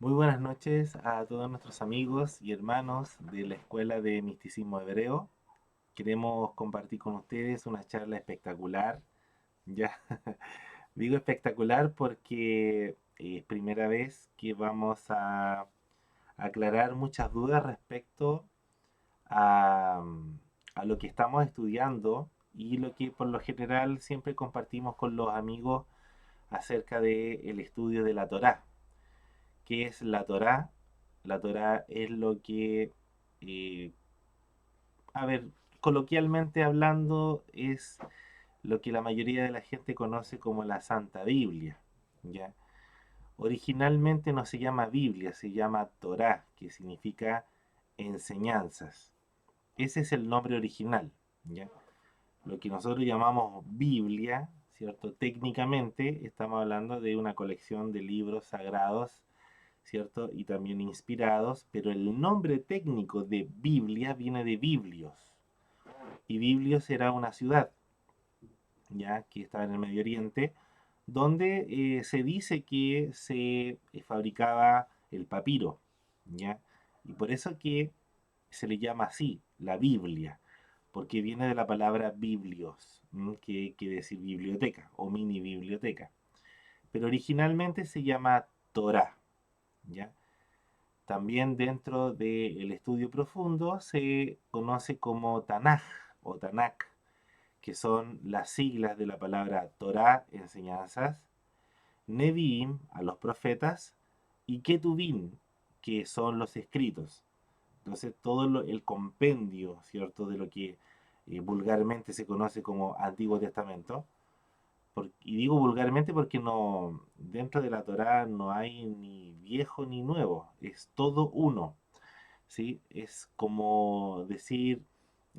Muy buenas noches a todos nuestros amigos y hermanos de la Escuela de Misticismo Hebreo. Queremos compartir con ustedes una charla espectacular. Ya digo espectacular porque es primera vez que vamos a aclarar muchas dudas respecto a, a lo que estamos estudiando y lo que por lo general siempre compartimos con los amigos acerca del estudio de la Torá. ¿Qué es la Torá? La Torá es lo que, eh, a ver, coloquialmente hablando, es lo que la mayoría de la gente conoce como la Santa Biblia, ¿ya? Originalmente no se llama Biblia, se llama Torá, que significa enseñanzas. Ese es el nombre original, ¿ya? Lo que nosotros llamamos Biblia, ¿cierto? Técnicamente estamos hablando de una colección de libros sagrados, ¿cierto? Y también inspirados, pero el nombre técnico de Biblia viene de Biblios. Y Biblios era una ciudad, ya que estaba en el Medio Oriente, donde se dice que se fabricaba el papiro, ¿ya? Y por eso que se le llama así, la Biblia, porque viene de la palabra biblios, que quiere decir biblioteca o mini biblioteca. Pero originalmente se llama Torah, ¿ya? También dentro del estudio profundo se conoce como Tanaj o Tanakh, que son las siglas de la palabra Torah, enseñanzas, Nevi'im, a los profetas, y Ketuvim, que son los escritos. Entonces, el compendio, ¿cierto?, de lo que vulgarmente se conoce como Antiguo Testamento. Y digo vulgarmente porque no, dentro de la Torá no hay ni viejo ni nuevo, es todo uno. ¿Sí? Es como decir,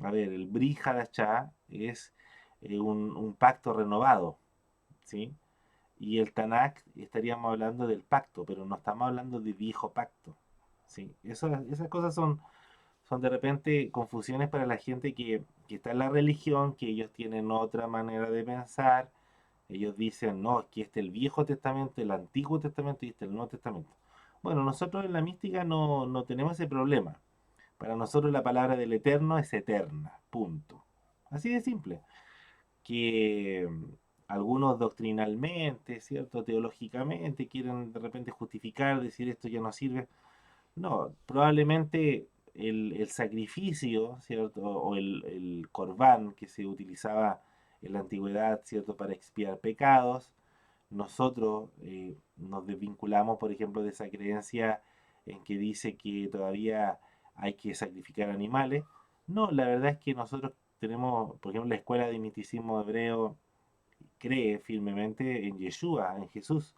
a ver, el Brit Hadashah es un pacto renovado, ¿sí? Y el Tanakh estaríamos hablando del pacto, pero no estamos hablando de viejo pacto, ¿sí? Esas cosas son de repente confusiones para la gente que está en la religión, que ellos tienen otra manera de pensar. Ellos dicen, no, es que este es el Viejo Testamento, el Antiguo Testamento y este es el Nuevo Testamento. Bueno, nosotros en la mística no tenemos ese problema. Para nosotros la palabra del eterno es eterna, punto. Así de simple. Que algunos doctrinalmente, ¿cierto? Teológicamente quieren de repente justificar, decir esto ya no sirve. No, probablemente el sacrificio, ¿cierto? O el corbán que se utilizaba en la antigüedad, ¿cierto? Para expiar pecados. Nosotros nos desvinculamos, por ejemplo, de esa creencia en que dice que todavía hay que sacrificar animales. No, la verdad es que nosotros tenemos, por ejemplo, la escuela de misticismo hebreo cree firmemente en Yeshua, en Jesús,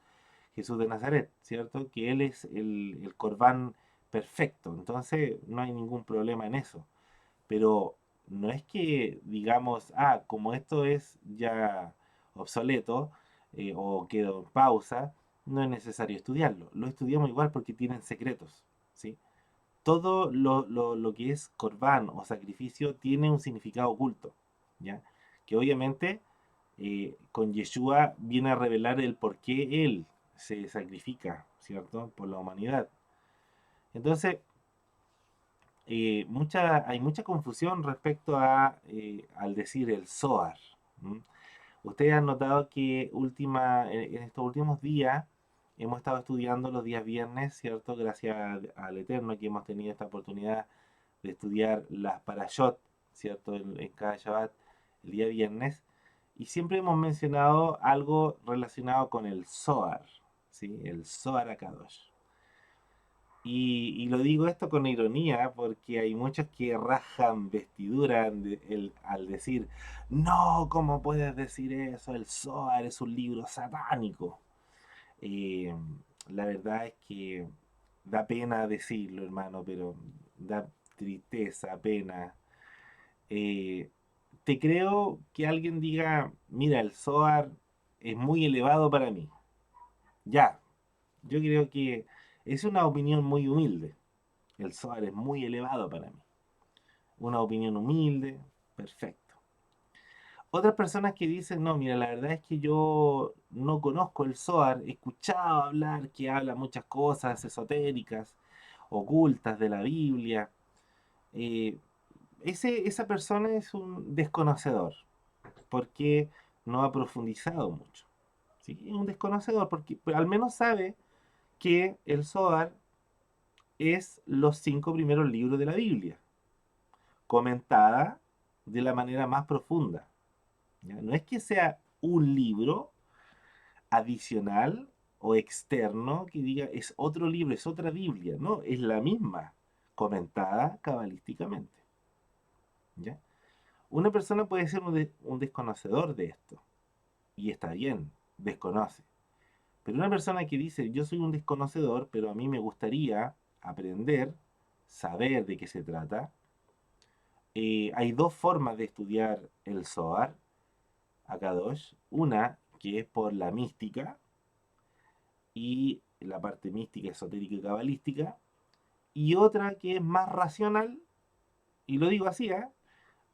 Jesús de Nazaret, ¿cierto? Que Él es el corbán perfecto, entonces no hay ningún problema en eso. Pero no es que digamos, como esto es ya obsoleto o quedó en pausa, no es necesario estudiarlo. Lo estudiamos igual porque tienen secretos, ¿sí? Todo lo que es corbán o sacrificio tiene un significado oculto, ¿ya? Que obviamente con Yeshua viene a revelar el por qué Él se sacrifica, ¿cierto? Por la humanidad. Entonces, hay mucha confusión respecto al decir el Zohar. ¿M? Ustedes han notado que en estos últimos días hemos estado estudiando los días viernes, ¿cierto? Gracias al Eterno que hemos tenido esta oportunidad de estudiar las parashot, ¿cierto? En cada Shabbat, el día viernes. Y siempre hemos mencionado algo relacionado con el Zohar, ¿sí? El Zohar HaKadosh. Y lo digo esto con ironía porque hay muchos que rajan vestidura al decir, no, ¿cómo puedes decir eso? El Zohar es un libro satánico. Eh, la verdad es que da pena decirlo, hermano, pero da tristeza, pena. Eh, Te creo que alguien diga, mira, el Zohar es muy elevado para mí. Ya, yo creo que es una opinión muy humilde. El Zohar es muy elevado para mí. Una opinión humilde, perfecto. Otras personas que dicen, no, mira, la verdad es que yo no conozco el Zohar, he escuchado hablar que habla muchas cosas esotéricas, ocultas de la Biblia. Eh, esa persona es un desconocedor, porque no ha profundizado mucho. ¿Sí? Es un desconocedor, porque pero al menos sabe que el Zohar es los 5 primeros libros de la Biblia, comentada de la manera más profunda. ¿Ya? No es que sea un libro adicional o externo que diga es otro libro, es otra Biblia, no, es la misma, comentada cabalísticamente. ¿Ya? Una persona puede ser un desconocedor de esto, y está bien, desconoce. Pero una persona que dice yo soy un desconocedor, pero a mí me gustaría aprender, saber de qué se trata, hay dos formas de estudiar el Zohar, Akadosh. Una que es por la mística, y la parte mística, esotérica y cabalística, y otra que es más racional, y lo digo así, ¿eh?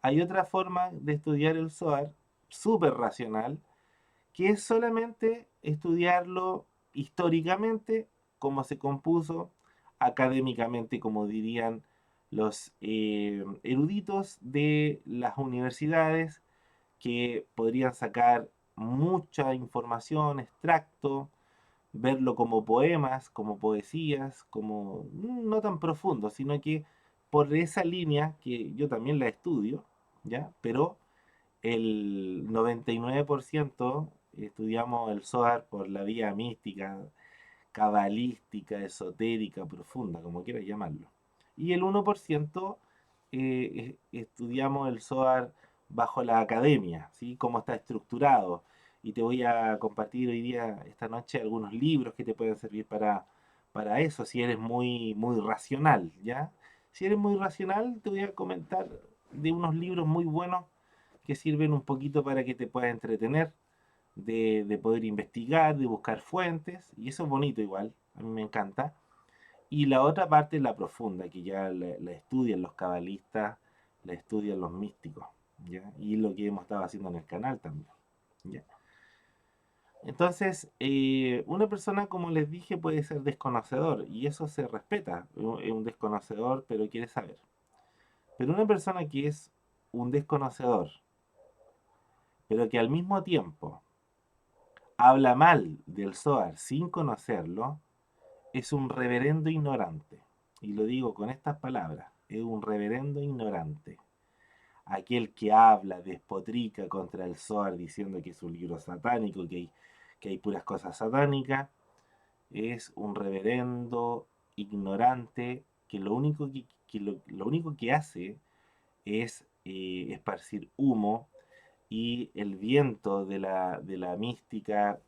Hay otra forma de estudiar el Zohar, súper racional, que es solamente estudiarlo históricamente, como se compuso, académicamente, como dirían los eruditos de las universidades, que podrían sacar mucha información, extracto, verlo como poemas, como poesías, como no tan profundo, sino que por esa línea que yo también la estudio, ¿ya? Pero el 99% estudiamos el Zohar por la vía mística, cabalística, esotérica, profunda, como quieras llamarlo. Y el 1% estudiamos el Zohar bajo la academia, ¿sí? Cómo está estructurado. Y te voy a compartir hoy día, esta noche, algunos libros que te pueden servir para eso, si eres muy racional, ¿ya? Si eres muy racional, te voy a comentar de unos libros muy buenos que sirven un poquito para que te puedas entretener, de poder investigar, de buscar fuentes, y eso es bonito igual, a mí me encanta. Y la otra parte es la profunda, que ya la estudian los cabalistas, la estudian los místicos, ¿ya? Y lo que hemos estado haciendo en el canal también, ¿ya? Entonces, una persona, como les dije, puede ser desconocedor, y eso se respeta, es un desconocedor, pero quiere saber. Pero una persona que es un desconocedor, pero que al mismo tiempo habla mal del Zohar sin conocerlo, es un reverendo ignorante. Y lo digo con estas palabras, es un reverendo ignorante. Aquel que habla, despotrica contra el Zohar diciendo que es un libro satánico, que hay puras cosas satánicas, es un reverendo ignorante que lo único que hace es esparcir humo, y el viento de la mística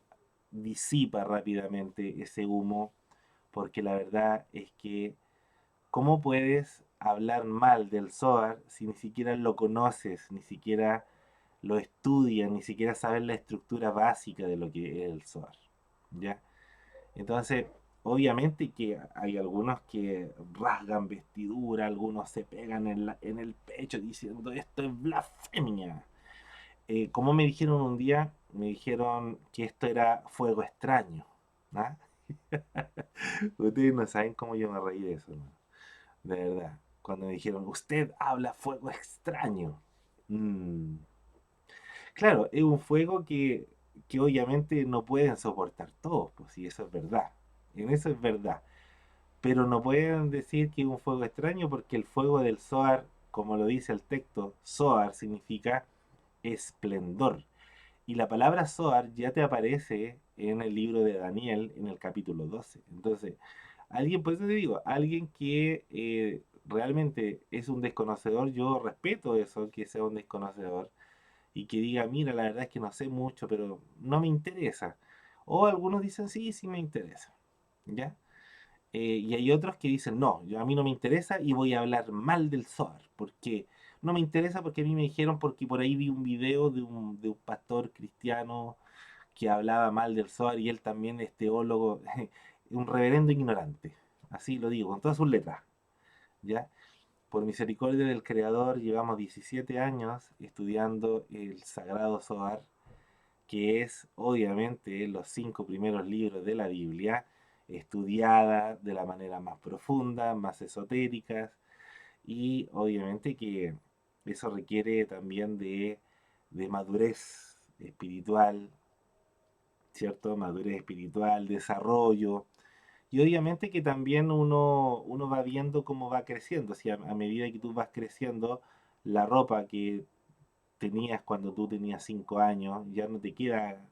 disipa rápidamente ese humo, porque la verdad es que ¿cómo puedes hablar mal del Zohar si ni siquiera lo conoces, ni siquiera lo estudias, ni siquiera sabes la estructura básica de lo que es el Zohar? ¿Ya? Entonces, obviamente que hay algunos que rasgan vestidura, algunos se pegan en el pecho diciendo esto es blasfemia. Como me dijeron un día, me dijeron que esto era fuego extraño. ¿Ah? Ustedes no saben cómo yo me reí de eso, ¿no? De verdad. Cuando me dijeron, usted habla fuego extraño. Mm. Claro, es un fuego que obviamente no pueden soportar todos, pues sí, eso es verdad. En eso es verdad. Pero no pueden decir que es un fuego extraño, porque el fuego del Zohar, como lo dice el texto, Zohar significa esplendor. Y la palabra Zohar ya te aparece en el libro de Daniel en el capítulo 12. Entonces, alguien, por eso te digo, alguien que realmente es un desconocedor, yo respeto eso, que sea un desconocedor y que diga, mira, la verdad es que no sé mucho, pero no me interesa. O algunos dicen, sí, sí me interesa, ¿ya? Y hay otros que dicen, no, a mí no me interesa y voy a hablar mal del Zohar, porque no me interesa, porque a mí me dijeron, porque por ahí vi un video de un pastor cristiano que hablaba mal del Zohar, y él también es teólogo, un reverendo ignorante, así lo digo, con todas sus letras, ¿ya? Por misericordia del Creador, llevamos 17 años estudiando el Sagrado Zohar, que es obviamente los 5 primeros libros de la Biblia, estudiada de la manera más profunda, más esotérica, y obviamente que eso requiere también de madurez espiritual, ¿cierto? Madurez espiritual, desarrollo. Y obviamente que también uno va viendo cómo va creciendo. Si a medida que tú vas creciendo, la ropa que tenías cuando tú tenías 5 años ya no te queda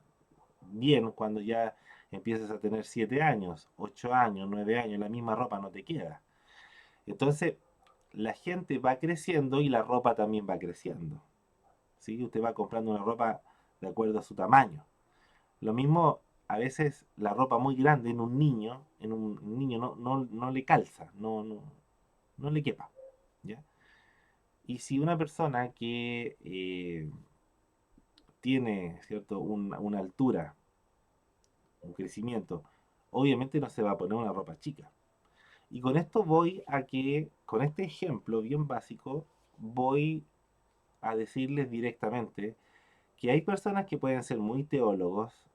bien cuando ya empiezas a tener 7 años, 8 años, 9 años, la misma ropa no te queda. Entonces, la gente va creciendo y la ropa también va creciendo. ¿Sí? Usted va comprando una ropa de acuerdo a su tamaño. Lo mismo, a veces la ropa muy grande en un niño no le calza, no le quepa. ¿Ya? Y si una persona que tiene, ¿cierto?, una altura, un crecimiento, obviamente no se va a poner una ropa chica. Y con esto voy a que, con este ejemplo bien básico, voy a decirles directamente que hay personas que pueden ser muy teólogos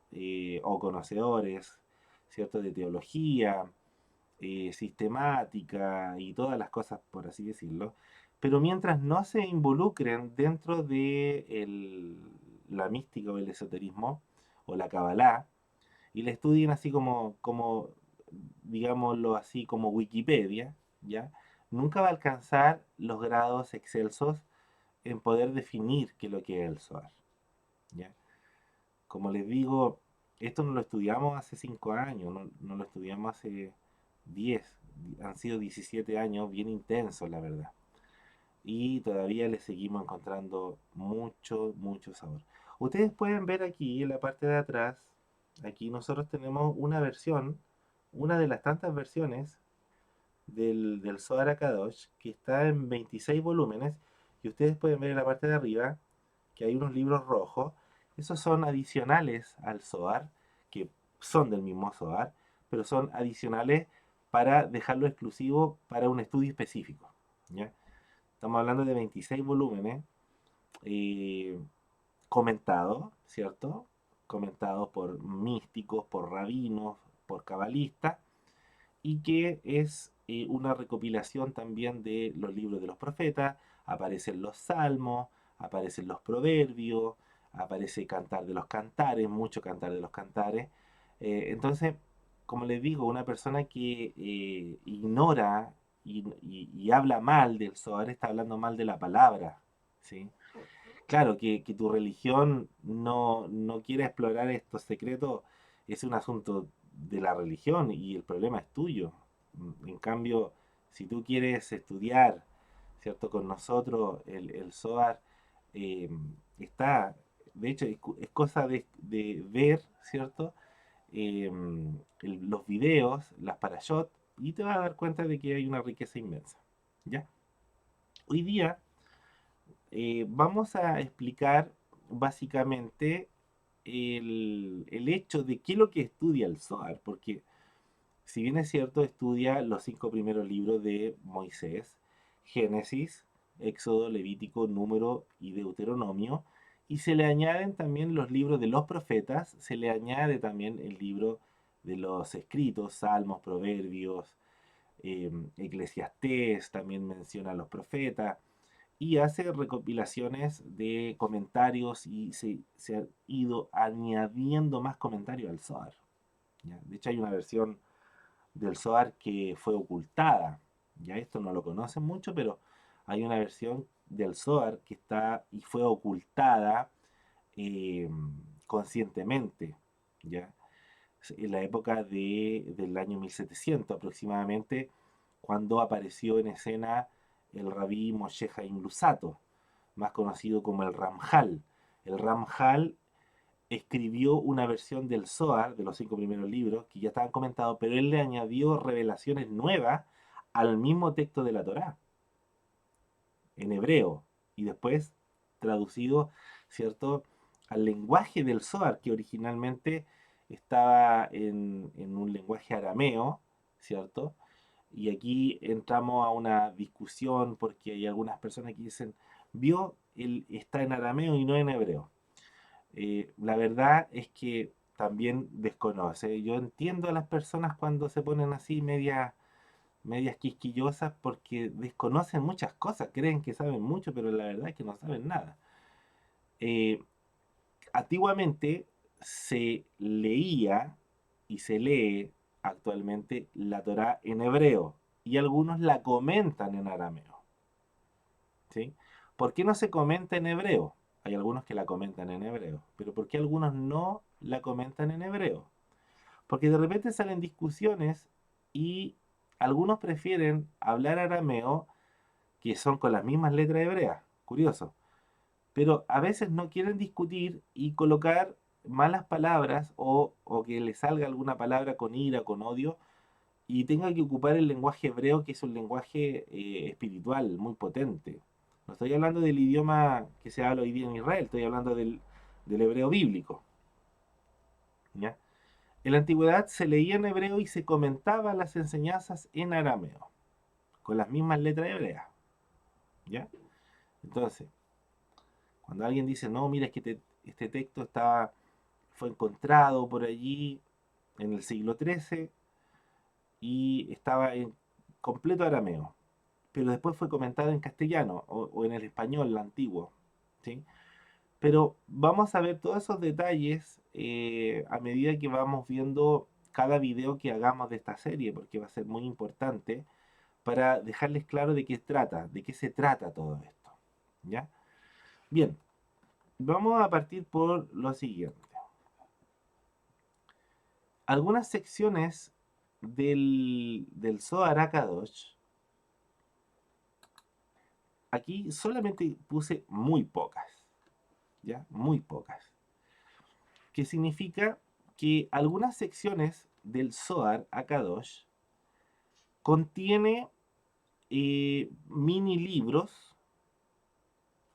o conocedores, ¿cierto?, de teología, sistemática y todas las cosas, por así decirlo, pero mientras no se involucren dentro de la mística o el esoterismo o la cabalá y la estudien así como digámoslo así, como Wikipedia, ¿ya? Nunca va a alcanzar los grados excelsos en poder definir qué es lo que es el Zohar, ¿ya? Como les digo, esto no lo estudiamos hace 5 años, no lo estudiamos hace 10, han sido 17 años bien intensos, la verdad. Y todavía le seguimos encontrando mucho sabor. Ustedes pueden ver aquí en la parte de atrás, aquí nosotros tenemos una versión, una de las tantas versiones del Zohar Akadosh, que está en 26 volúmenes, y ustedes pueden ver en la parte de arriba que hay unos libros rojos. Esos son adicionales al Zohar, que son del mismo Zohar, pero son adicionales para dejarlo exclusivo para un estudio específico. ¿Ya? Estamos hablando de 26 volúmenes eh, comentados, ¿cierto? Comentados por místicos, por rabinos, por cabalistas, y que es una recopilación también de los libros de los profetas. Aparecen los salmos, aparecen los proverbios, aparece Cantar de los Cantares, mucho Cantar de los Cantares. Entonces, como les digo, una persona que ignora y habla mal del Zohar está hablando mal de la palabra, ¿sí? Claro, que tu religión no quiera explorar estos secretos es un asunto de la religión y el problema es tuyo. En cambio, si tú quieres estudiar, ¿cierto? Con nosotros el Zohar eh, está, de hecho, es cosa de ver, ¿cierto? Los videos, las parashot, y te vas a dar cuenta de que hay una riqueza inmensa. ¿Ya? Hoy día vamos a explicar básicamente el hecho de qué es lo que estudia el Zohar, porque si bien es cierto, estudia los 5 primeros libros de Moisés, Génesis, Éxodo, Levítico, Número y Deuteronomio, y se le añaden también los libros de los profetas, se le añade también el libro de los escritos, Salmos, Proverbios, Eclesiastés, también menciona a los profetas, y hace recopilaciones de comentarios y se ha ido añadiendo más comentarios al Zohar. ¿Ya? De hecho, hay una versión del Zohar que fue ocultada. Ya esto no lo conocen mucho, pero hay una versión del Zohar que está y fue ocultada eh, conscientemente. ¿Ya? En la época del año 1700 aproximadamente, cuando apareció en escena el rabí Moshe Haim Luzzatto, más conocido como el Ramjal. El Ramjal escribió una versión del Zohar, de los 5 primeros libros, que ya estaban comentados, pero él le añadió revelaciones nuevas al mismo texto de la Torá, en hebreo, y después traducido, ¿cierto?, al lenguaje del Zohar, que originalmente estaba en un lenguaje arameo, ¿cierto? Y aquí entramos a una discusión porque hay algunas personas que dicen, vio, él está en arameo y no en hebreo. La verdad es que también desconoce. Yo entiendo a las personas cuando se ponen así medias quisquillosas porque desconocen muchas cosas, creen que saben mucho, pero la verdad es que no saben nada. Eh, Antiguamente se leía y se lee actualmente la Torá en hebreo y algunos la comentan en arameo, ¿sí? ¿Por qué no se comenta en hebreo? Hay algunos que la comentan en hebreo, pero ¿por qué algunos no la comentan en hebreo? Porque de repente salen discusiones y algunos prefieren hablar arameo que son con las mismas letras hebreas, curioso, pero a veces no quieren discutir y colocar malas palabras o que le salga alguna palabra con ira, con odio, y tenga que ocupar el lenguaje hebreo, que es un lenguaje espiritual muy potente. No estoy hablando del idioma que se habla hoy día en Israel, estoy hablando del hebreo bíblico. ¿Ya? En la antigüedad se leía en hebreo y se comentaban las enseñanzas en arameo, con las mismas letras hebreas. ¿Ya? Entonces, cuando alguien dice, no, mira, es que este texto fue encontrado por allí en el siglo XIII y estaba en completo arameo, pero después fue comentado en castellano o en el español, el antiguo, ¿sí? Pero vamos a ver todos esos detalles a medida que vamos viendo cada video que hagamos de esta serie, porque va a ser muy importante para dejarles claro de qué se trata todo esto, ¿ya? Bien, vamos a partir por lo siguiente. Algunas secciones del Zohar HaKadosh, aquí solamente puse muy pocas, ¿ya? Muy pocas. Que significa que algunas secciones del Zohar HaKadosh contiene mini libros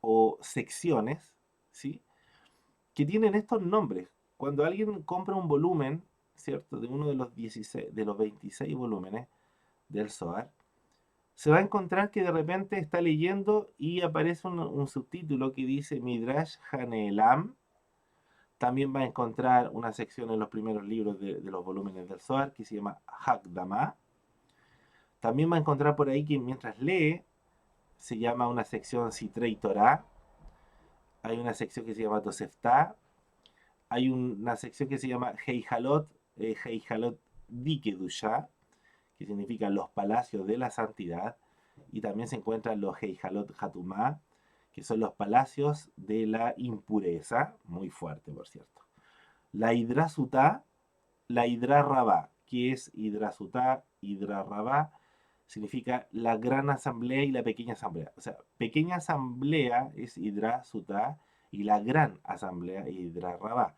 o secciones, ¿sí? Que tienen estos nombres. Cuando alguien compra un volumen, ¿cierto? De uno de los 16, de los 26 volúmenes del Zohar, se va a encontrar que de repente está leyendo y aparece un subtítulo que dice Midrash Hanelam. También va a encontrar una sección en los primeros libros de los volúmenes del Zohar que se llama Hakdama. También va a encontrar por ahí que mientras lee se llama una sección Sitrei Torah. Hay una sección que se llama Tosefta. Hay una sección que se llama Heijalot Dikedusha, que significa los palacios de la santidad. Y también se encuentran los Heijalot Hatumá, que son los palacios de la impureza, muy fuerte por cierto. La Hidra Sutá, la Hidra Rabá, que es Hidra Sutá, Hidra Rabá, significa la gran asamblea y la pequeña asamblea. O sea, pequeña asamblea es Hidra Sutá y la gran asamblea es Hidra Rabá.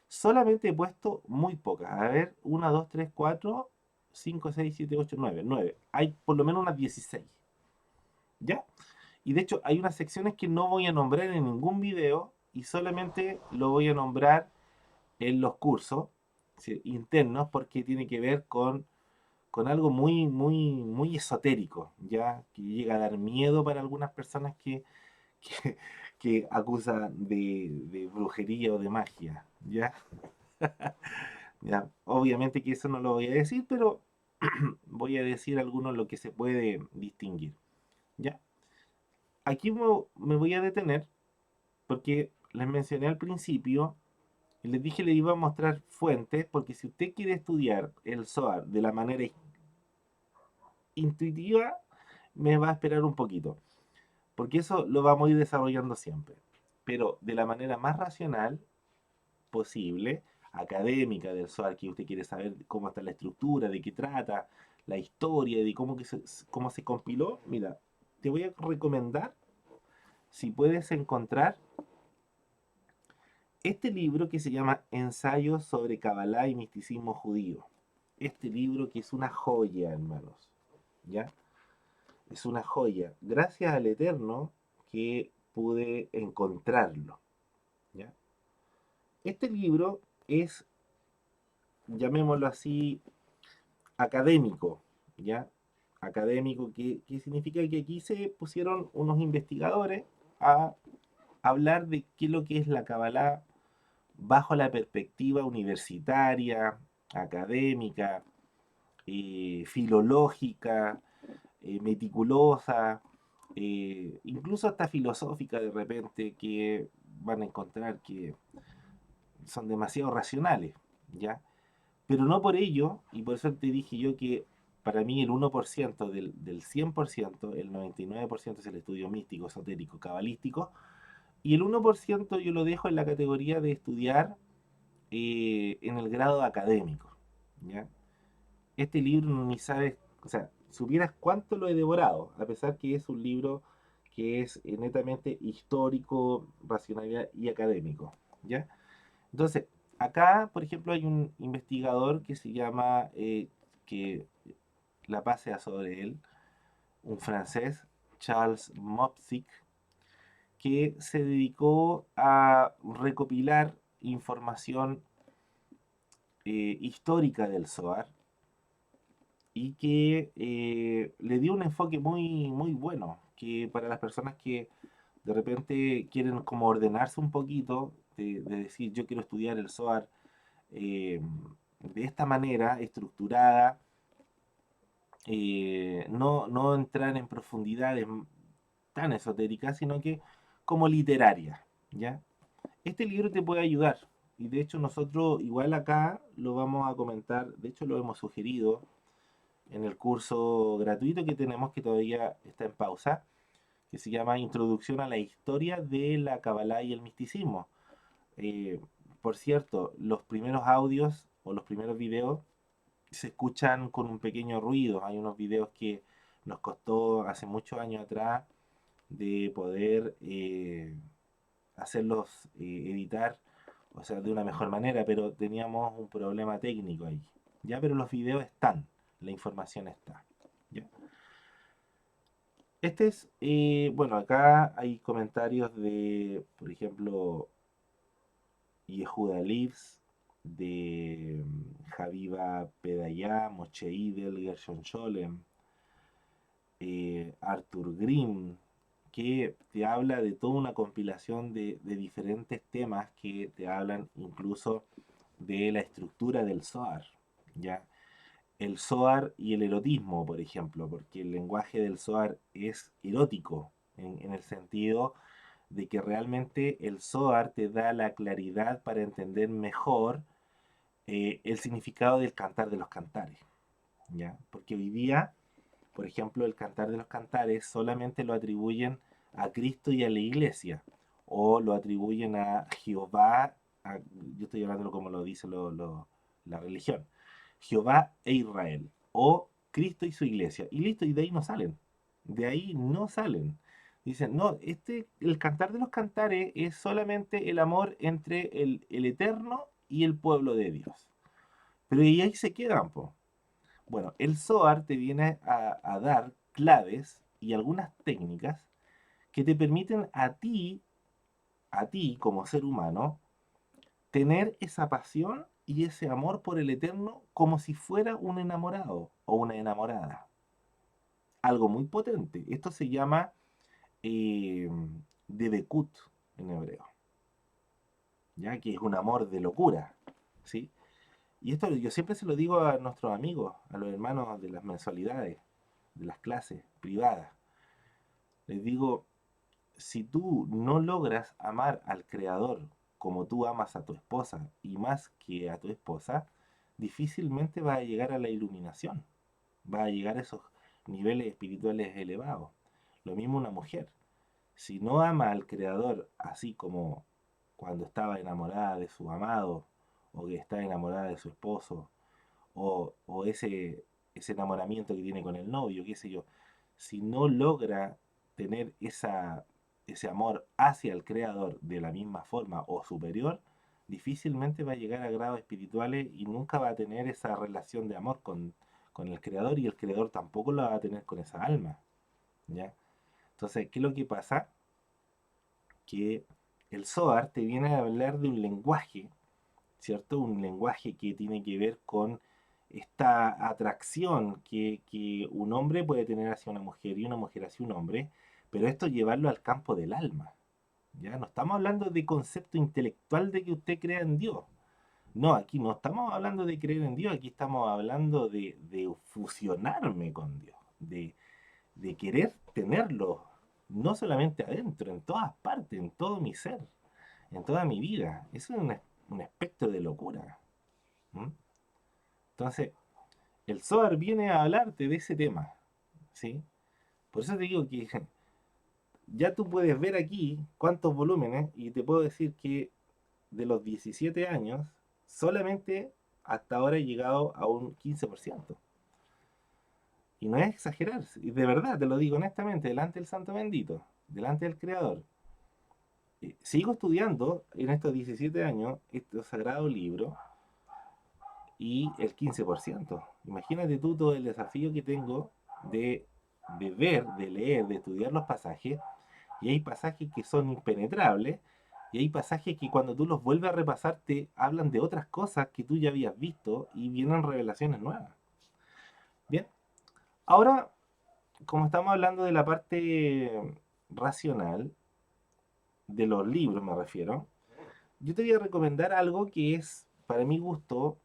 Solamente he puesto muy pocas. A ver, 1, 2, 3, 4, 5, 6, 7, 8, 9. 9. Hay por lo menos unas 16. ¿Ya? Y de hecho hay unas secciones que no voy a nombrar en ningún video y solamente lo voy a nombrar en los cursos, ¿sí? Internos, porque tiene que ver con algo muy esotérico, ¿ya? Que llega a dar miedo para algunas personas que, que acusan de brujería o de magia, ¿ya? ¿Ya? Obviamente que eso no lo voy a decir, pero voy a decir algunos lo que se puede distinguir, ¿ya? Aquí me voy a detener porque les mencioné al principio y les dije le iba a mostrar fuentes porque si usted quiere estudiar el SOAR de la manera intuitiva, me va a esperar un poquito, porque eso lo vamos a ir desarrollando siempre, pero de la manera más racional posible, académica del SOAR, que usted quiere saber cómo está la estructura, de qué trata, la historia, de cómo se compiló, mira, te voy a recomendar, si puedes encontrar este libro que se llama Ensayos sobre Kabbalah y Misticismo Judío. Este libro que es una joya, hermanos. ¿Ya? Es una joya. Gracias al Eterno que pude encontrarlo. ¿Ya? Este libro es, llamémoslo así, académico. ¿Ya? académico, que significa que aquí se pusieron unos investigadores a hablar de qué es lo que es la Kabbalah bajo la perspectiva universitaria, académica, filológica, meticulosa, incluso hasta filosófica de repente, que van a encontrar que son demasiado racionales, ¿ya? Pero no por ello, y por eso te dije yo que para mí el 1% del 100%, el 99% es el estudio místico, esotérico, cabalístico, y el 1% yo lo dejo en la categoría de estudiar en el grado académico, ¿ya? Este libro ni sabes, o sea, supieras cuánto lo he devorado, a pesar que es un libro que es netamente histórico, racionalidad y académico, ¿ya? Entonces, acá, por ejemplo, hay un investigador que se llama, que la pasea sobre él, un francés, Charles Mopsic, que se dedicó a recopilar información histórica del Zohar y que le dio un enfoque muy, muy bueno, que para las personas que de repente quieren como ordenarse un poquito, de decir yo quiero estudiar el Zohar eh, de esta manera, estructurada, no entrar en profundidades tan esotéricas, sino que como literaria, ¿ya? Este libro te puede ayudar, y de hecho nosotros igual acá lo vamos a comentar, de hecho lo hemos sugerido en el curso gratuito que tenemos que todavía está en pausa, que se llama Introducción a la Historia de la Kabbalah y el Misticismo. Eh, por cierto, los primeros audios o los primeros videos se escuchan con un pequeño ruido. Hay unos videos que nos costó hace muchos años atrás de poder hacerlos editar, o sea, de una mejor manera, pero teníamos un problema técnico ahí. Ya, pero los videos están, la información está. ¿Ya? Este es, bueno, acá hay comentarios de, por ejemplo, Yehuda Leaves, de Javiva Pedayá, Moshe Idel, Gershon Scholem, Arthur Grimm, que te habla de toda una compilación de diferentes temas que te hablan incluso de la estructura del Zohar, ¿ya? El Zohar y el erotismo, por ejemplo, porque el lenguaje del Zohar es erótico, en el sentido de que realmente el Zohar te da la claridad para entender mejor el significado del cantar de los cantares, ¿ya? Porque hoy día, por ejemplo, el cantar de los cantares solamente lo atribuyen a Cristo y a la iglesia, o lo atribuyen a Jehová, yo estoy hablando como lo dice la religión, Jehová e Israel, o Cristo y su iglesia, y listo, y de ahí no salen, de ahí no salen. Dicen, no, el cantar de los cantares es solamente el amor entre el eterno y el pueblo de Dios. Pero y ahí se quedan, po. Bueno, el SOAR te viene a dar claves y algunas técnicas que te permiten a ti como ser humano, tener esa pasión y ese amor por el eterno como si fuera un enamorado o una enamorada. Algo muy potente. Esto se llama eh, Debekut en hebreo, ya que es un amor de locura, ¿sí? Y esto yo siempre se lo digo a nuestros amigos, a los hermanos de las mensualidades, de las clases privadas. Les digo, si tú no logras amar al Creador como tú amas a tu esposa y más que a tu esposa, difícilmente vas a llegar a la iluminación, vas a llegar a esos niveles espirituales elevados. Lo mismo una mujer. Si no ama al Creador así como cuando estaba enamorada de su amado, o que está enamorada de su esposo, o ese enamoramiento que tiene con el novio, qué sé yo, si no logra tener ese amor hacia el creador de la misma forma o superior, difícilmente va a llegar a grados espirituales y nunca va a tener esa relación de amor con el creador, y el creador tampoco la va a tener con esa alma, ¿ya? Entonces, ¿qué es lo que pasa? Que el Zohar te viene a hablar de un lenguaje, ¿cierto? Un lenguaje que tiene que ver con esta atracción que un hombre puede tener hacia una mujer y una mujer hacia un hombre, pero esto llevarlo al campo del alma. Ya no estamos hablando de concepto intelectual de que usted crea en Dios. No, aquí no estamos hablando de creer en Dios, aquí estamos hablando de fusionarme con Dios, de querer tenerlo, no solamente adentro, en todas partes, en todo mi ser, en toda mi vida. Eso es un espectro de locura. ¿M? Entonces, el Zohar viene a hablarte de ese tema, ¿sí? Por eso te digo que ya tú puedes ver aquí cuántos volúmenes y te puedo decir que de los 17 años, solamente hasta ahora he llegado a un 15%. Y no es exagerar, y de verdad te lo digo honestamente, delante del Santo Bendito, delante del Creador. Sigo estudiando en estos 17 años este sagrado libro y el 15%. Imagínate tú todo el desafío que tengo de, de ver, de leer, de estudiar los pasajes. Y hay pasajes que son impenetrables y hay pasajes que cuando tú los vuelves a repasar te hablan de otras cosas que tú ya habías visto y vienen revelaciones nuevas. Bien, ahora como estamos hablando de la parte racional, de los libros me refiero, yo te voy a recomendar algo que es, para mi gusto,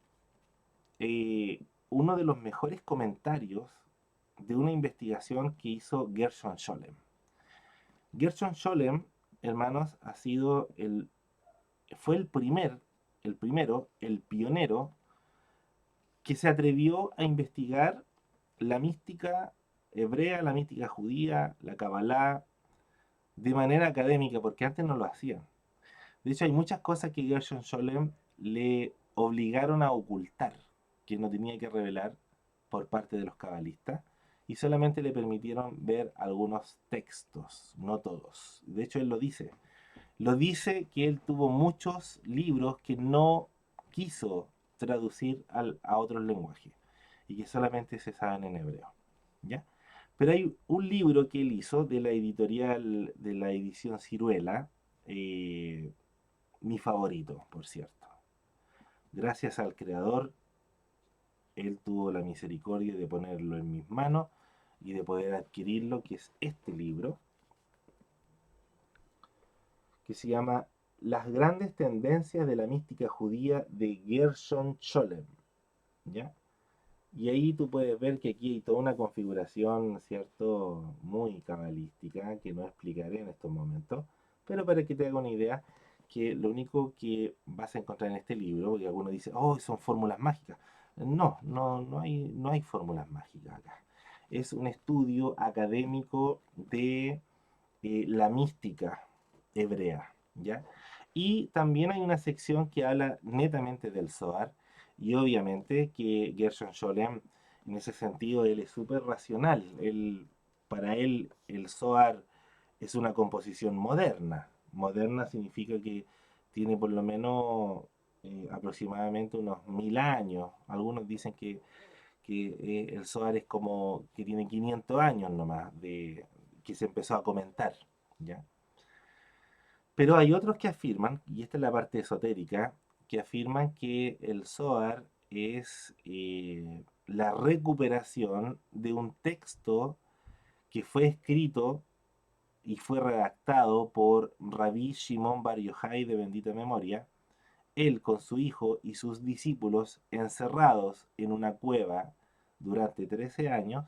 uno de los mejores comentarios de una investigación que hizo Gershon Scholem. Gershon Scholem, hermanos, fue el pionero que se atrevió a investigar la mística hebrea, la mística judía, la Kabbalah, de manera académica, porque antes no lo hacían. De hecho, hay muchas cosas que Gershon Scholem le obligaron a ocultar, que no tenía que revelar por parte de los cabalistas, y solamente le permitieron ver algunos textos, no todos. De hecho, él lo dice. Lo dice que él tuvo muchos libros que no quiso traducir a otros lenguajes y que solamente se saben en hebreo. ¿Ya? Pero hay un libro que él hizo de la editorial, de la edición Ciruela, eh, mi favorito, por cierto. Gracias al creador, él tuvo la misericordia de ponerlo en mis manos y de poder adquirirlo, que es este libro, que se llama Las grandes tendencias de la mística judía de Gershon Scholem. ¿Ya? Y ahí tú puedes ver que aquí hay toda una configuración, ¿cierto? Muy cabalística, que no explicaré en estos momentos, pero para que te haga una idea, que lo único que vas a encontrar en este libro, porque algunos dicen, oh, son fórmulas mágicas. No hay fórmulas mágicas acá. Es un estudio académico de la mística hebrea, ¿ya? Y también hay una sección que habla netamente del Zohar, y obviamente que Gershon Scholem, en ese sentido, él es súper racional. Para él, el Zohar es una composición moderna. Moderna significa que tiene por lo menos aproximadamente unos 1000 años. Algunos dicen que el Zohar es como que tiene 500 años nomás, que se empezó a comentar, ¿ya? Pero hay otros que afirman, y esta es la parte esotérica, que afirman que el Zohar es la recuperación de un texto que fue escrito y fue redactado por Rabí Shimon Bar Yochai de bendita memoria, él con su hijo y sus discípulos encerrados en una cueva durante 13 años,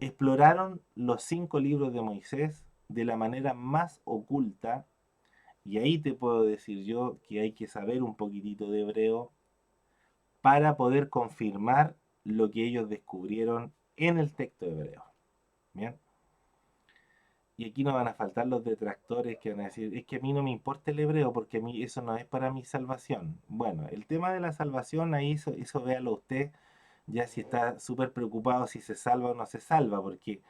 exploraron los 5 libros de Moisés de la manera más oculta. Y ahí te puedo decir yo que hay que saber un poquitito de hebreo para poder confirmar lo que ellos descubrieron en el texto hebreo. ¿Bien? Y aquí no van a faltar los detractores que van a decir, es que a mí no me importa el hebreo porque a mí eso no es para mi salvación. Bueno, el tema de la salvación, ahí eso véalo usted, ya si está súper preocupado si se salva o no se salva, porque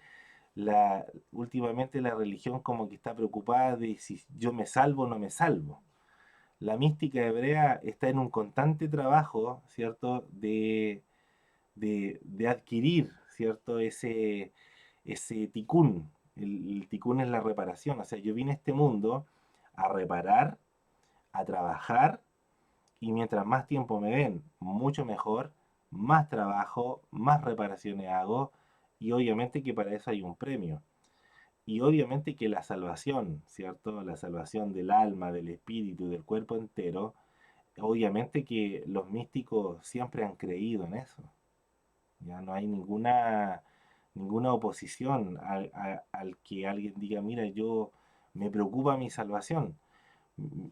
últimamente la religión como que está preocupada de si yo me salvo o no me salvo. La mística hebrea está en un constante trabajo, ¿cierto? De adquirir, ¿cierto? Ese tikkun. El tikkun es la reparación. O sea, yo vine a este mundo a reparar, a trabajar, y mientras más tiempo me den, mucho mejor, más trabajo, más reparaciones hago y obviamente que para eso hay un premio. Y obviamente que la salvación, ¿cierto? La salvación del alma, del espíritu, del cuerpo entero, obviamente que los místicos siempre han creído en eso. Ya no hay ninguna oposición al que alguien diga, mira, yo me preocupa mi salvación.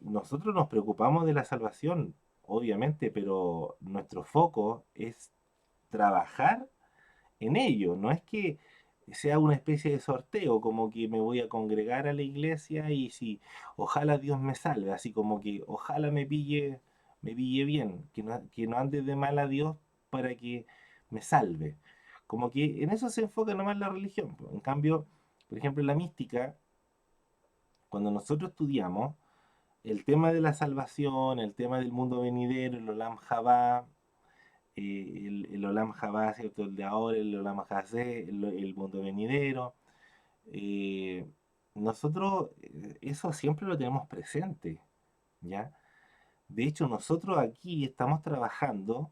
Nosotros nos preocupamos de la salvación, obviamente, pero nuestro foco es trabajar en ello. No es que sea una especie de sorteo, como que me voy a congregar a la iglesia y si ojalá Dios me salve, así como que ojalá me pille bien, que no ande de mal a Dios para que me salve. Como que en eso se enfoca nomás la religión, po. En cambio, por ejemplo, la mística, cuando nosotros estudiamos el tema de la salvación, el tema del mundo venidero, el Olam Jabá, el Olam Jabá, ¿cierto? El de ahora, el Olam Hazé, el mundo venidero. eh, Nosotros eso siempre lo tenemos presente, ¿ya? De hecho, nosotros aquí estamos trabajando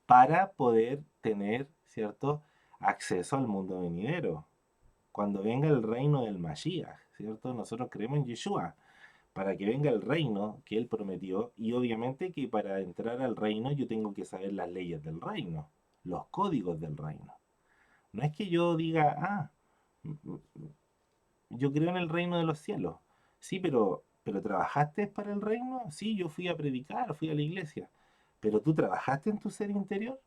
para poder tener, ¿cierto? Acceso al mundo venidero. Cuando venga el reino del Mashiach, ¿cierto? Nosotros creemos en Yeshua para que venga el reino que él prometió y obviamente que para entrar al reino yo tengo que saber las leyes del reino, los códigos del reino. No es que yo diga, yo creo en el reino de los cielos. Sí, pero ¿trabajaste para el reino? Sí, yo fui a predicar, fui a la iglesia. Pero ¿tú trabajaste en tu ser interior?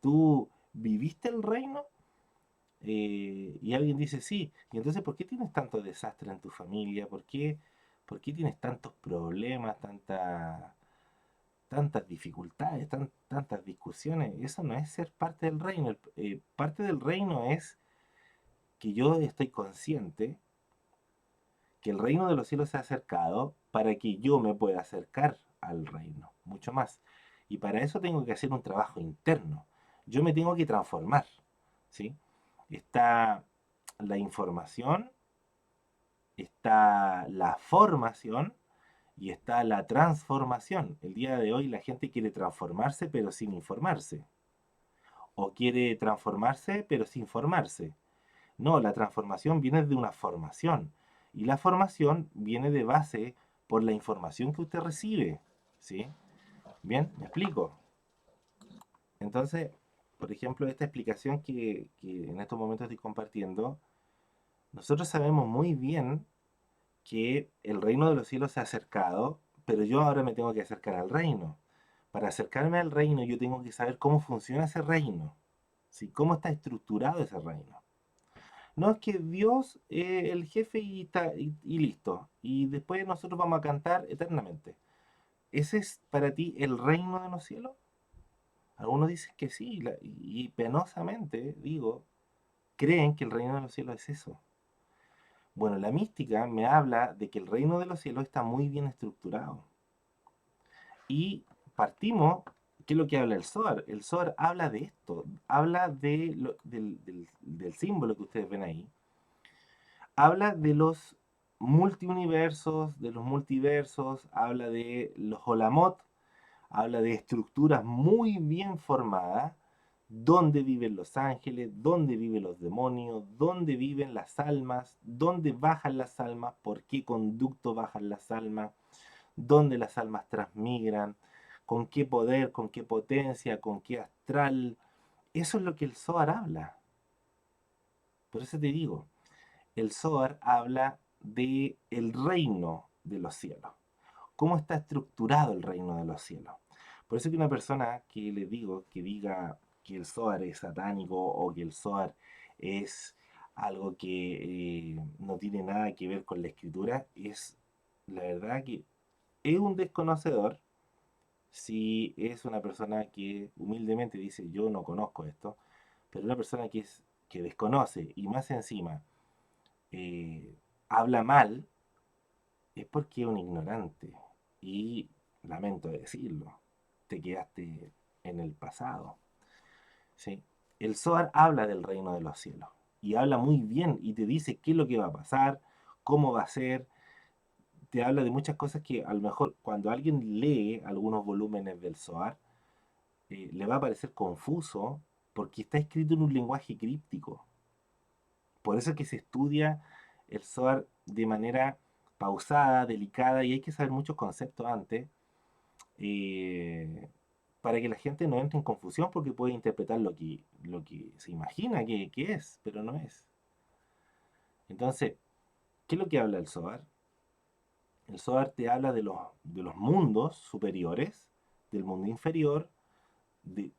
¿Tú viviste el reino? Y alguien dice, sí. Y entonces, ¿por qué tienes tanto desastre en tu familia? ¿Por qué tienes tantos problemas, tantas dificultades, tantas discusiones? Eso no es ser parte del reino. Parte del reino es que yo estoy consciente que el reino de los cielos se ha acercado para que yo me pueda acercar al reino, mucho más. Y para eso tengo que hacer un trabajo interno. Yo me tengo que transformar, ¿sí? Está la información, está la formación y está la transformación. El día de hoy la gente quiere transformarse pero sin informarse. O quiere transformarse pero sin formarse. No, la transformación viene de una formación. Y la formación viene de base por la información que usted recibe. ¿Sí? Bien, ¿me explico? Entonces, por ejemplo, esta explicación que en estos momentos estoy compartiendo, nosotros sabemos muy bien que el reino de los cielos se ha acercado, pero yo ahora me tengo que acercar al reino. Para acercarme al reino, yo tengo que saber cómo funciona ese reino, ¿sí? Cómo está estructurado ese reino. No es que Dios es el jefe y listo. Y después nosotros vamos a cantar eternamente. ¿Ese es para ti el reino de los cielos? Algunos dicen que sí, y penosamente, digo, creen que el reino de los cielos es eso. Bueno, la mística me habla de que el reino de los cielos está muy bien estructurado. Y partimos, ¿qué es lo que habla el Zohar? El Zohar habla de esto, habla del símbolo que ustedes ven ahí, habla de los multiuniversos, de los multiversos, habla de los Olamot, habla de estructuras muy bien formadas, dónde viven los ángeles, dónde viven los demonios, dónde viven las almas, dónde bajan las almas, por qué conducto bajan las almas, dónde las almas transmigran, con qué poder, con qué potencia, con qué astral. Eso es lo que el Zohar habla. Por eso te digo, el Zohar habla de el reino de los cielos. ¿Cómo está estructurado el reino de los cielos? Por eso que una persona que le digo que diga que el Zohar es satánico o que el Zohar es algo que no tiene nada que ver con la escritura, es la verdad que es un desconocedor. Si es una persona que humildemente dice yo no conozco esto, pero una persona que desconoce y más encima habla mal, es porque es un ignorante. Y lamento decirlo, te quedaste en el pasado. ¿Sí? El Zohar habla del reino de los cielos y habla muy bien y te dice qué es lo que va a pasar, cómo va a ser, te habla de muchas cosas que a lo mejor cuando alguien lee algunos volúmenes del Zohar, le va a parecer confuso porque está escrito en un lenguaje críptico. Por eso es que se estudia el Zohar de manera pausada, delicada, y hay que saber muchos conceptos antes, eh, para que la gente no entre en confusión porque puede interpretar lo que se imagina que es, pero no es. Entonces, ¿qué es lo que habla el Zohar? El Zohar te habla de los mundos superiores, del mundo inferior,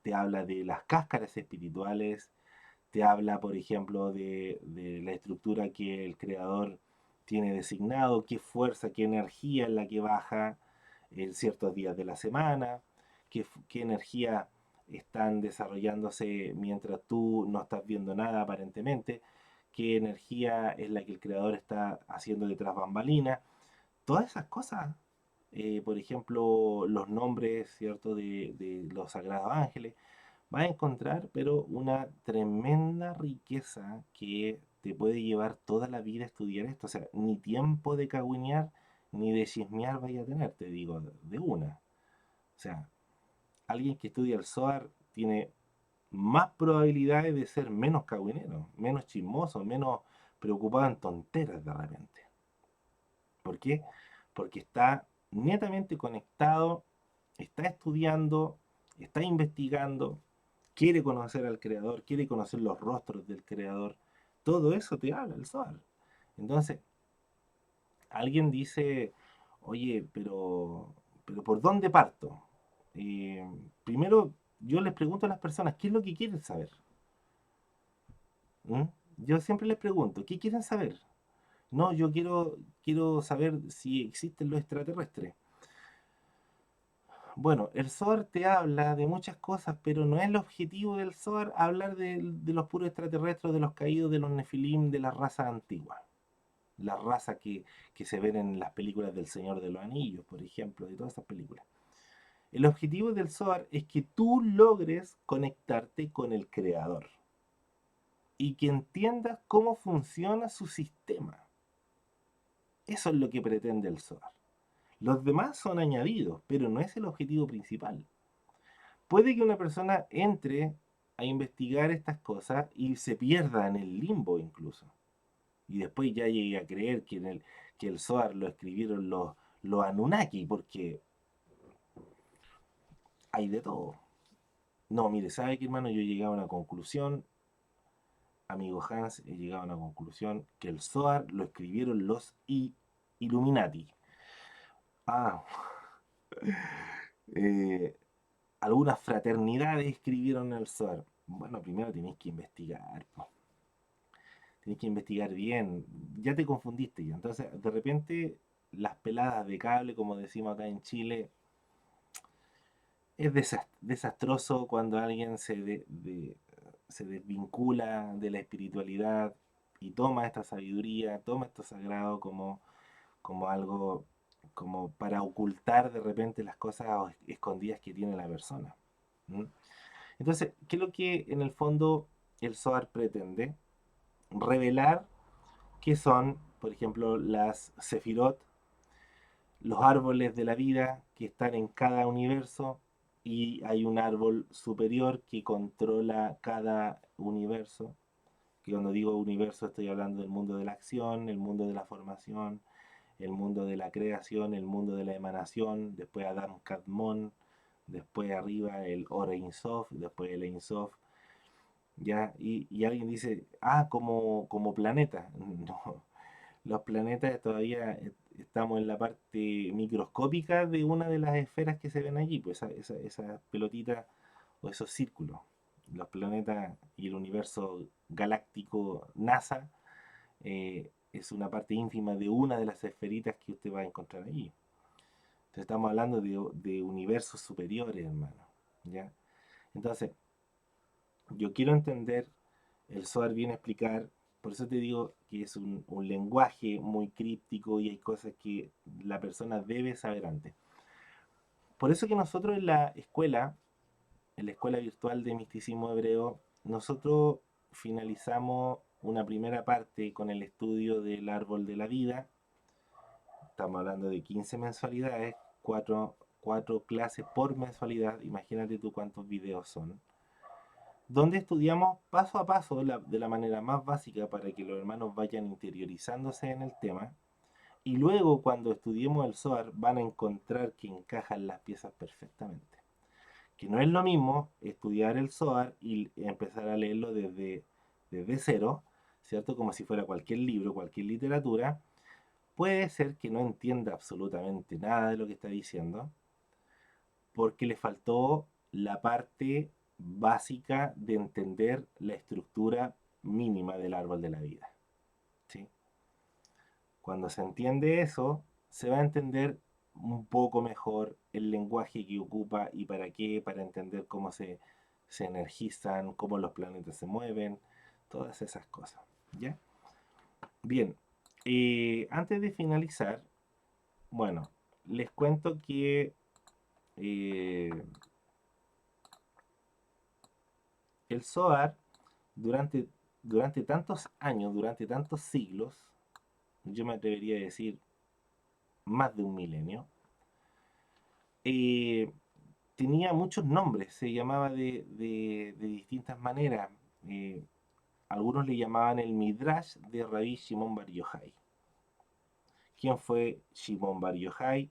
te habla de las cáscaras espirituales, te habla, por ejemplo, de la estructura que el creador tiene designado, qué fuerza, qué energía es la que baja en ciertos días de la semana, qué energía están desarrollándose mientras tú no estás viendo nada aparentemente, qué energía es la que el creador está haciendo detrás bambalinas, todas esas cosas. Por ejemplo, los nombres, ¿cierto?, de los sagrados ángeles, vas a encontrar, pero una tremenda riqueza que te puede llevar toda la vida a estudiar esto. O sea, ni tiempo de cagüinear ni de chismear vaya a tener, te digo, de una. O sea, alguien que estudia el Zohar tiene más probabilidades de ser menos cagüinero, menos chismoso, menos preocupado en tonteras de repente. ¿Por qué? Porque está netamente conectado, está estudiando, está investigando, quiere conocer al creador, quiere conocer los rostros del creador. Todo eso te habla el Zohar. Entonces, alguien dice, oye, pero ¿por dónde parto? Primero, yo les pregunto a las personas, ¿qué es lo que quieren saber? ¿Mm? Yo siempre les pregunto, ¿qué quieren saber? No, yo quiero saber si existen los extraterrestres. Bueno, el Zohar te habla de muchas cosas, pero no es el objetivo del Zohar hablar de los puros extraterrestres, de los caídos, de los nefilim, de las razas antiguas. Las razas que se ven en las películas del Señor de los Anillos, por ejemplo, de todas esas películas. El objetivo del Zohar es que tú logres conectarte con el Creador y que entiendas cómo funciona su sistema. Eso es lo que pretende el Zohar. Los demás son añadidos, pero no es el objetivo principal. Puede que una persona entre a investigar estas cosas y se pierda en el limbo incluso. Y después ya llegue a creer que el Zohar lo escribieron los Anunnaki, porque hay de todo. No, mire, ¿sabe qué, hermano? Yo he llegado a una conclusión, amigo Hans, he llegado a una conclusión que el Zohar lo escribieron los Illuminati. Ah, eh, algunas fraternidades escribieron el Zohar. Bueno, primero tenéis que investigar, po. Tienes que investigar bien. Ya te confundiste ya. Entonces, de repente, las peladas de cable, como decimos acá en Chile, es desastroso cuando alguien se desvincula de la espiritualidad y toma esta sabiduría, toma esto sagrado como algo, como para ocultar de repente las cosas escondidas que tiene la persona. ¿Mm? Entonces, ¿qué es lo que en el fondo el Zohar pretende? Revelar qué son, por ejemplo, las Sefirot, los árboles de la vida que están en cada universo, y hay un árbol superior que controla cada universo, que cuando digo universo estoy hablando del mundo de la acción, el mundo de la formación, el mundo de la creación, el mundo de la emanación, después Adam Kadmon, después arriba el Ore Ein Sof, después el Ein Sof, ¿ya? Y alguien dice, como planeta. No, los planetas todavía estamos en la parte microscópica de una de las esferas que se ven allí, pues esa pelotita o esos círculos. Los planetas y el universo galáctico NASA es una parte ínfima de una de las esferitas que usted va a encontrar allí. Entonces estamos hablando de universos superiores, hermano. ¿Ya? Entonces, yo quiero entender, el Zohar viene a explicar, por eso te digo que es un lenguaje muy críptico y hay cosas que la persona debe saber antes. Por eso que nosotros en la escuela virtual de misticismo hebreo, nosotros finalizamos una primera parte con el estudio del árbol de la vida. Estamos hablando de 15 mensualidades, 4 clases por mensualidad, imagínate tú cuántos videos son, donde estudiamos paso a paso de la manera más básica para que los hermanos vayan interiorizándose en el tema. Y luego cuando estudiemos el Zohar van a encontrar que encajan las piezas perfectamente. Que no es lo mismo estudiar el Zohar y empezar a leerlo desde cero, ¿cierto? Como si fuera cualquier libro, cualquier literatura. Puede ser que no entienda absolutamente nada de lo que está diciendo, porque le faltó la parte básica de entender la estructura mínima del árbol de la vida, ¿sí? Cuando se entiende eso, se va a entender un poco mejor el lenguaje que ocupa y para qué, para entender cómo se energizan, cómo los planetas se mueven, todas esas cosas. ¿Ya? Bien, antes de finalizar, bueno, les cuento que eh, el Zohar durante, durante tantos años, durante tantos siglos, yo me atrevería a decir más de un milenio, eh, tenía muchos nombres, se llamaba de distintas maneras. Eh, Algunos le llamaban el Midrash de Rabbi Shimon Bar Yochai. ¿Quién fue Shimon Bar Yochai?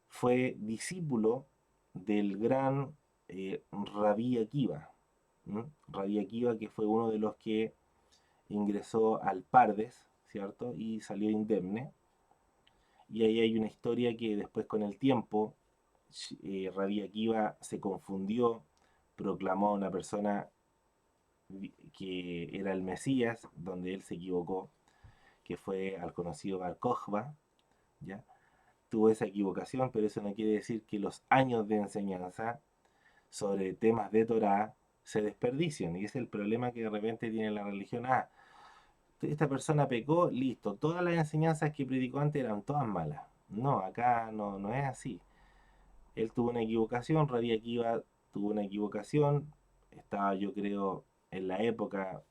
Fue discípulo del gran Rabbi Akiva. Rabbi Akiva, que fue uno de los que ingresó al Pardes, ¿cierto? Y salió indemne. Y ahí hay una historia que después con el tiempo Rabbi Akiva se confundió, proclamó a una persona que era el Mesías, donde él se equivocó, que fue al conocido Bar Kokhba, ¿ya? Tuvo esa equivocación, pero eso no quiere decir que los años de enseñanza sobre temas de Torah se desperdician, y ese es el problema que de repente tiene la religión. Esta persona pecó, listo, todas las enseñanzas que predicó antes eran todas malas. No, acá no es así. Él tuvo una equivocación, Rabbi Akiva tuvo una equivocación, estaba yo creo en la época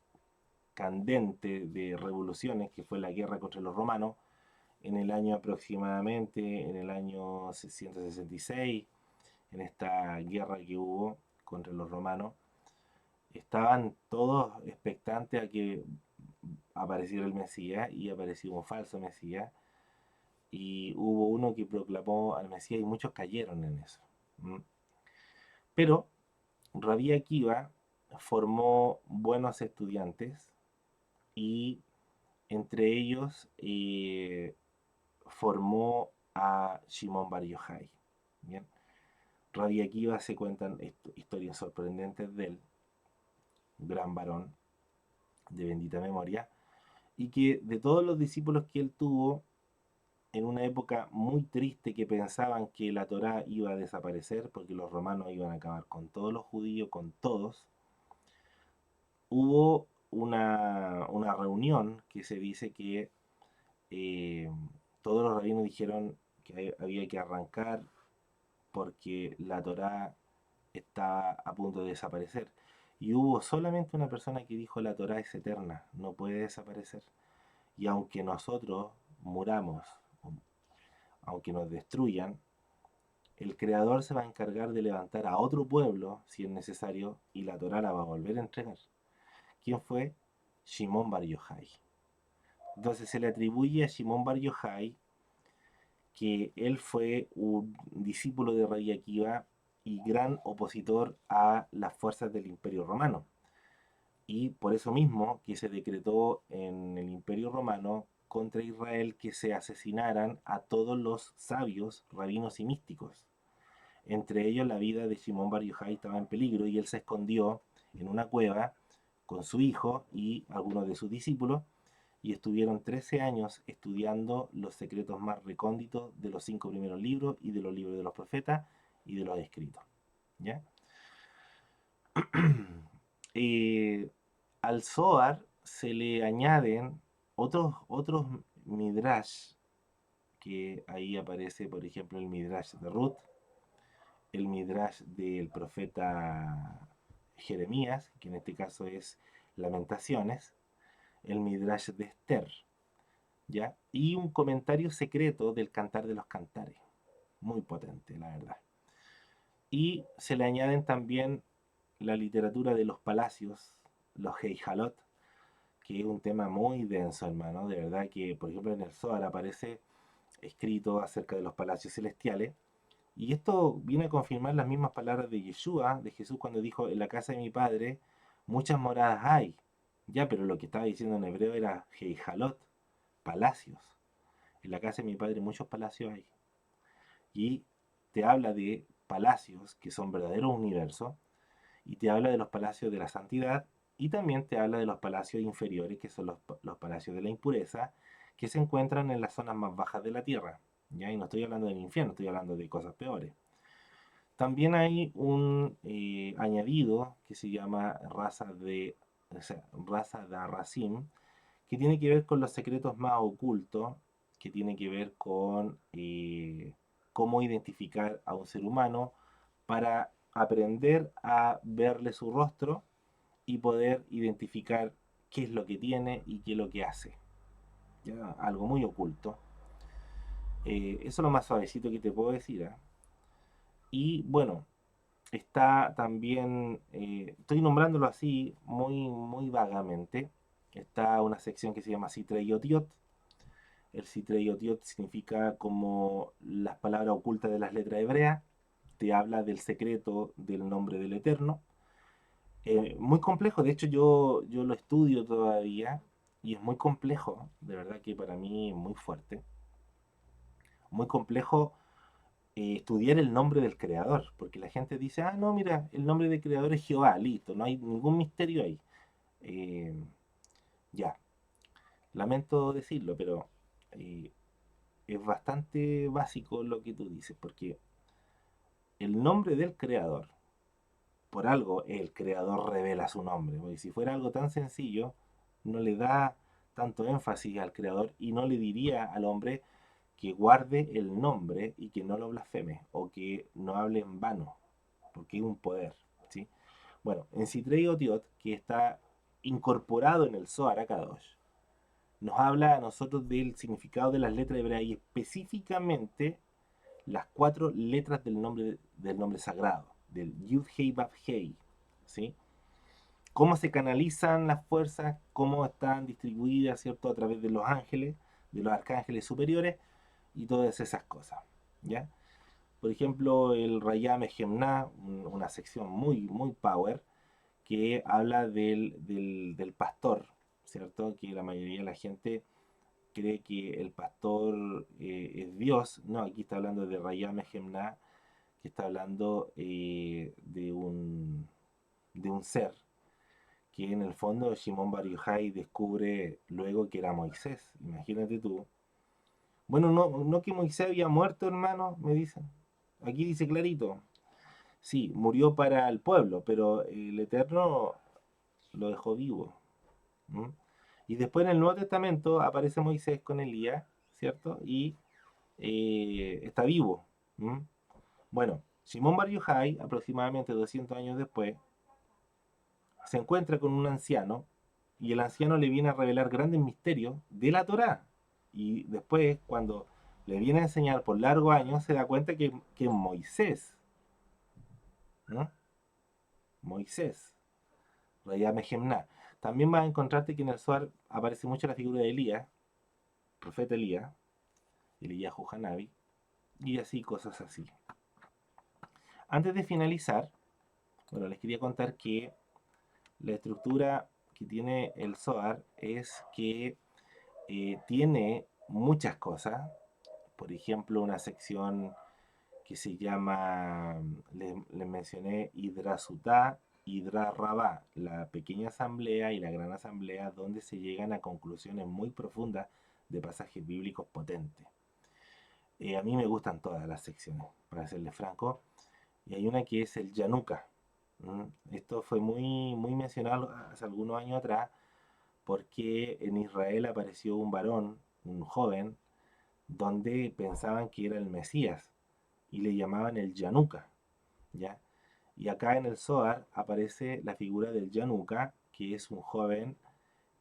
candente de revoluciones, que fue la guerra contra los romanos, en el año aproximadamente, en el año 666, en esta guerra que hubo contra los romanos, estaban todos expectantes a que apareciera el Mesías y apareció un falso Mesías y hubo uno que proclamó al Mesías y muchos cayeron en eso. Pero Rabbi Akiva formó buenos estudiantes y entre ellos formó a Shimon Bar Yochai. ¿Bien? Rabbi Akiva se cuentan historias sorprendentes de él, un gran varón de bendita memoria, y que de todos los discípulos que él tuvo, en una época muy triste que pensaban que la Torá iba a desaparecer porque los romanos iban a acabar con todos los judíos, con todos, hubo una reunión que se dice que eh, todos los rabinos dijeron que había que arrancar porque la Torá está a punto de desaparecer. Y hubo solamente una persona que dijo la Torá es eterna, no puede desaparecer. Y aunque nosotros muramos, aunque nos destruyan, el Creador se va a encargar de levantar a otro pueblo, si es necesario, y la Torá la va a volver a entregar. ¿Quién fue? Shimon Bar Yochai. Entonces se le atribuye a Shimon Bar Yochai que él fue un discípulo de Rabbi Akiva y gran opositor a las fuerzas del Imperio Romano. Y por eso mismo que se decretó en el Imperio Romano contra Israel que se asesinaran a todos los sabios, rabinos y místicos. Entre ellos la vida de Shimon Bar Yochai estaba en peligro y él se escondió en una cueva con su hijo y algunos de sus discípulos y estuvieron 13 años estudiando los secretos más recónditos de los 5 primeros libros y de los libros de los profetas y de los escritos. ¿Ya? Eh, Al Zohar se le añaden otros midrash, que ahí aparece, por ejemplo, el midrash de Ruth, el midrash del profeta Jeremías, que en este caso es Lamentaciones, el midrash de Esther, ¿ya? Y un comentario secreto del Cantar de los Cantares. muy potente, la verdad. Y se le añaden también la literatura de los palacios, los Heijalot, que es un tema muy denso, hermano. De verdad que, por ejemplo, en el Zohar aparece escrito acerca de los palacios celestiales. Y esto viene a confirmar las mismas palabras de Yeshua, de Jesús, cuando dijo, en la casa de mi padre muchas moradas hay. Ya, pero lo que estaba diciendo en hebreo era Heijalot, palacios. En la casa de mi padre muchos palacios hay. Y te habla de palacios que son verdaderos universos, y te habla de los palacios de la santidad, y también te habla de los palacios inferiores, que son los palacios de la impureza, que se encuentran en las zonas más bajas de la tierra. ¿Ya? Y no estoy hablando del infierno, estoy hablando de cosas peores. También hay un añadido que se llama o sea, raza de Arracim, que tiene que ver con los secretos más ocultos, que tiene que ver con cómo identificar a un ser humano para aprender a verle su rostro y poder identificar qué es lo que tiene y qué es lo que hace. ¿Ya? Algo muy oculto. Eso es lo más suavecito que te puedo decir. ¿Eh? Y bueno, está también, estoy nombrándolo así muy, muy vagamente. Está una sección que se llama Citra y Otiot. El Citra y Otiot significa como las palabras ocultas de las letras hebreas. Te habla del secreto del nombre del Eterno. Muy complejo, de hecho yo lo estudio todavía y es muy complejo, de verdad que para mí es muy fuerte. Muy complejo estudiar el nombre del creador, porque la gente dice, ah, no, mira, el nombre del creador es Jehová, listo, no hay ningún misterio ahí. Eh, ya, lamento decirlo, pero eh, es bastante básico lo que tú dices, porque el nombre del creador, por algo el creador revela su nombre, porque si fuera algo tan sencillo, no le da tanto énfasis al creador y no le diría al hombre que guarde el nombre y que no lo blasfeme o que no hable en vano, porque es un poder, ¿sí? Bueno, en Citrei Otiot, que está incorporado en el Zohar Akadosh, nos habla a nosotros del significado de las letras hebreas y específicamente las cuatro letras del nombre sagrado, del Yud Hei Vav Hei, ¿sí? Cómo se canalizan las fuerzas, cómo están distribuidas, ¿cierto? A través de los ángeles, de los arcángeles superiores y todas esas cosas, ¿ya? Por ejemplo, el Rayame Gemna, una sección muy, muy power, que habla del pastor, ¿cierto? Que la mayoría de la gente cree que el pastor es Dios. No, aquí está hablando de Rayame Gemna, que está hablando de un ser, que en el fondo Shimon Bar Yochai descubre luego que era Moisés. Imagínate tú. Bueno, no que Moisés había muerto, hermano, me dicen. Aquí dice clarito. Sí, murió para el pueblo, pero el Eterno lo dejó vivo. ¿M? Y después en el Nuevo Testamento aparece Moisés con Elías, ¿cierto? Y está vivo. ¿M? Bueno, Simón Bar Yochai, aproximadamente 200 años después, se encuentra con un anciano y el anciano le viene a revelar grandes misterios de la Torá. Y después, cuando le viene a enseñar por largos años, se da cuenta que Moisés, ¿no? Moisés, Rayame Gemna. También vas a encontrarte que en el Zohar aparece mucho la figura de Elías, profeta Elías, Elías Hanabi, y así, cosas así. Antes de finalizar, bueno, les quería contar que la estructura que tiene el Zohar es que tiene muchas cosas. Por ejemplo, una sección que se llama, les mencioné, Hidrasutá, Hidra Rabá, la pequeña asamblea y la gran asamblea, donde se llegan a conclusiones muy profundas de pasajes bíblicos potentes. A mí me gustan todas las secciones, para serles franco, y hay una que es el Yanuka. Esto fue muy, muy mencionado hace algunos años atrás, porque en Israel apareció un varón, un joven, donde pensaban que era el Mesías y le llamaban el Yanuka, ¿ya? Y acá en el Zohar aparece la figura del Yanuka, que es un joven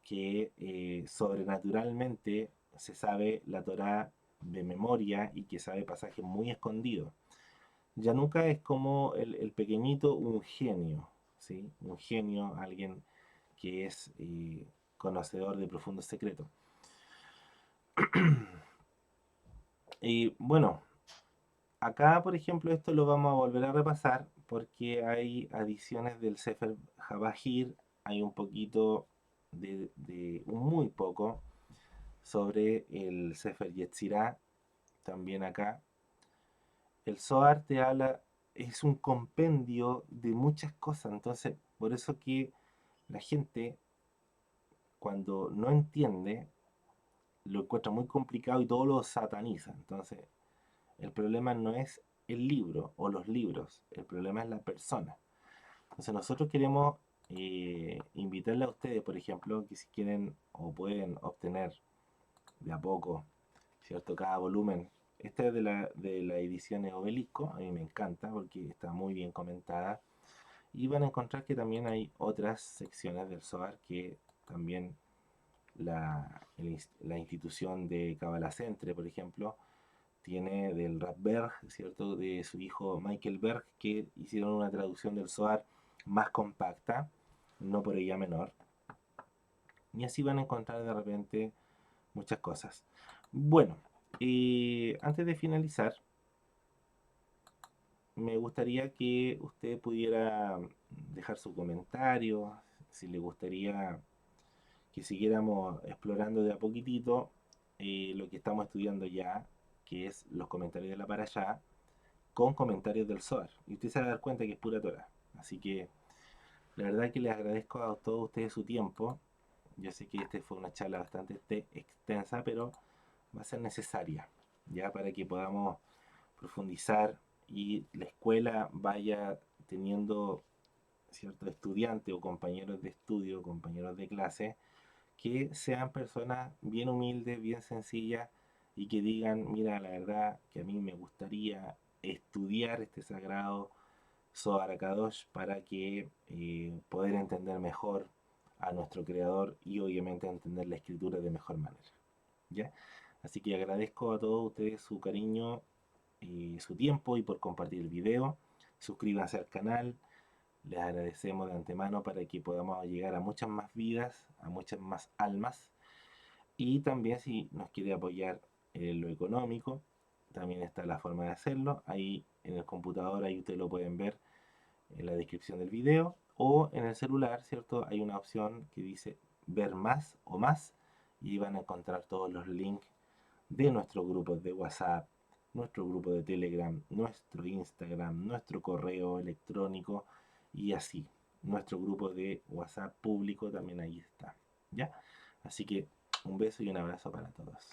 que sobrenaturalmente se sabe la Torá de memoria y que sabe pasajes muy escondidos. Yanuka es como el pequeñito, un genio, ¿sí? Un genio, alguien que es conocedor de profundos secretos. Y bueno, acá, por ejemplo, esto lo vamos a volver a repasar porque hay adiciones del Sefer Habahir, hay un poquito un muy poco sobre el Sefer Yetzirah, también acá. El Zohar te habla, es un compendio de muchas cosas, entonces por eso que la gente cuando no entiende lo encuentra muy complicado y todo lo sataniza. Entonces el problema no es el libro o los libros, el problema es la persona. Entonces nosotros queremos invitarle a ustedes, por ejemplo, que si quieren o pueden obtener de a poco, ¿cierto? Cada volumen. Esta es de la edición Obelisco, a mí me encanta porque está muy bien comentada. Y van a encontrar que también hay otras secciones del Zohar que también la institución de Kabbalah Centre, por ejemplo, tiene del Rab Berg, ¿cierto? De su hijo Michael Berg, que hicieron una traducción del Zohar más compacta, no por ella menor. Y así van a encontrar de repente muchas cosas. Bueno, antes de finalizar, me gustaría que usted pudiera dejar su comentario, si le gustaría que siguiéramos explorando de a poquitito lo que estamos estudiando ya, que es los comentarios de la Parashá, con comentarios del Zohar. Y usted se va a dar cuenta que es pura Torah. Así que la verdad que les agradezco a todos ustedes su tiempo. Yo sé que esta fue una charla bastante extensa, pero va a ser necesaria, ya para que podamos profundizar y la escuela vaya teniendo ciertos estudiantes o compañeros de estudio, compañeros de clase, que sean personas bien humildes, bien sencillas y que digan, mira, la verdad que a mí me gustaría estudiar este sagrado Zohar Kadosh para que poder entender mejor a nuestro creador y obviamente entender la escritura de mejor manera. ¿Ya? Así que agradezco a todos ustedes su cariño y su tiempo y por compartir el video. Suscríbanse al canal. Les agradecemos de antemano para que podamos llegar a muchas más vidas, a muchas más almas. Y también si nos quiere apoyar en lo económico, también está la forma de hacerlo. Ahí en el computador, ahí ustedes lo pueden ver en la descripción del video. O en el celular, ¿cierto? Hay una opción que dice ver más o más. Y van a encontrar todos los links de nuestros grupos de WhatsApp, nuestro grupo de Telegram, nuestro Instagram, nuestro correo electrónico y así. Nuestro grupo de WhatsApp público también ahí está. ¿Ya? Así que un beso y un abrazo para todos.